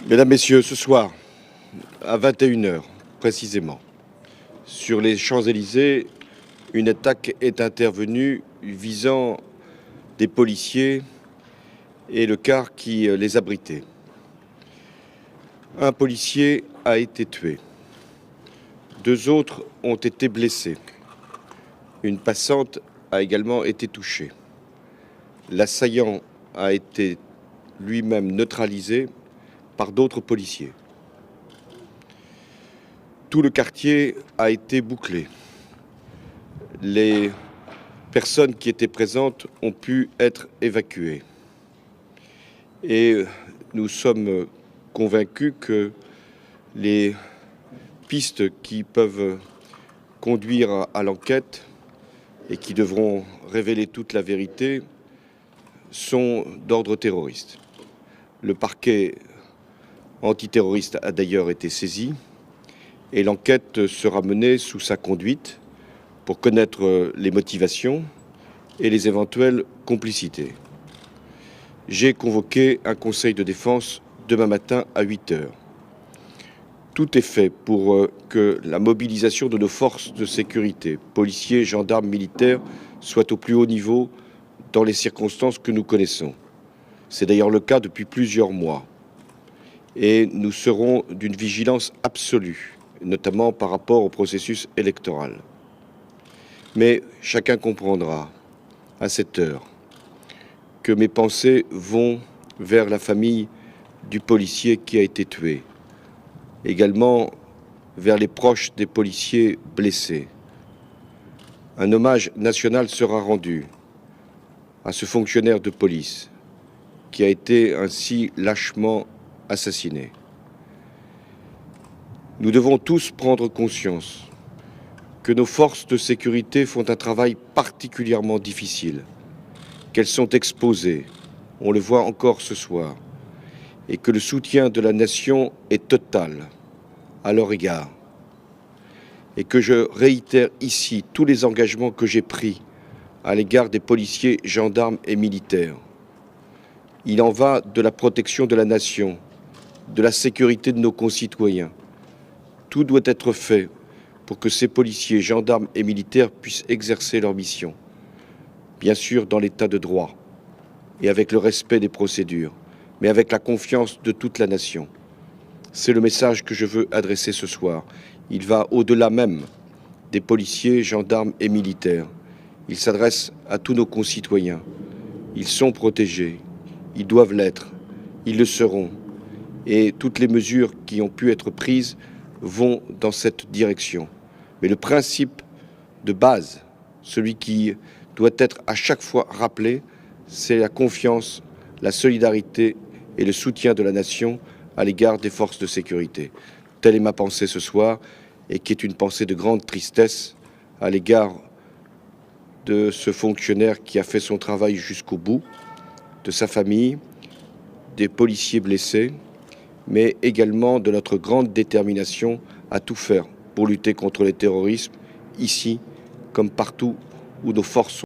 Mesdames, Messieurs, ce soir, à 21 heures précisément, sur les Champs-Élysées, une attaque est intervenue visant des policiers et le car qui les abritait. Un policier a été tué. 2 autres ont été blessés. Une passante a également été touchée. L'assaillant a été lui-même neutralisé par d'autres policiers. Tout le quartier a été bouclé. Les personnes qui étaient présentes ont pu être évacuées. Et nous sommes convaincus que les pistes qui peuvent conduire à l'enquête et qui devront révéler toute la vérité sont d'ordre terroriste. Le parquet antiterroriste a d'ailleurs été saisi et l'enquête sera menée sous sa conduite pour connaître les motivations et les éventuelles complicités. J'ai convoqué un conseil de défense demain matin à 8 heures. Tout est fait pour que la mobilisation de nos forces de sécurité, policiers, gendarmes, militaires, soit au plus haut niveau dans les circonstances que nous connaissons. C'est d'ailleurs le cas depuis plusieurs mois. Et nous serons d'une vigilance absolue, notamment par rapport au processus électoral. Mais chacun comprendra à cette heure que mes pensées vont vers la famille du policier qui a été tué, également vers les proches des policiers blessés. Un hommage national sera rendu à ce fonctionnaire de police qui a été ainsi lâchement assassiné. Nous devons tous prendre conscience que nos forces de sécurité font un travail particulièrement difficile, qu'elles sont exposées, on le voit encore ce soir, et que le soutien de la nation est total à leur égard. Et que je réitère ici tous les engagements que j'ai pris à l'égard des policiers, gendarmes et militaires. Il en va de la protection de la nation, de la sécurité de nos concitoyens. Tout doit être fait pour que ces policiers, gendarmes et militaires puissent exercer leur mission. Bien sûr, dans l'état de droit et avec le respect des procédures, mais avec la confiance de toute la nation. C'est le message que je veux adresser ce soir. Il va au-delà même des policiers, gendarmes et militaires. Il s'adresse à tous nos concitoyens. Ils sont protégés, ils doivent l'être, ils le seront. Et toutes les mesures qui ont pu être prises vont dans cette direction. Mais le principe de base, celui qui doit être à chaque fois rappelé, c'est la confiance, la solidarité et le soutien de la nation à l'égard des forces de sécurité. Telle est ma pensée ce soir, et qui est une pensée de grande tristesse à l'égard de ce fonctionnaire qui a fait son travail jusqu'au bout, de sa famille, des policiers blessés, mais également de notre grande détermination à tout faire pour lutter contre le terrorisme, ici comme partout où nos forces sont.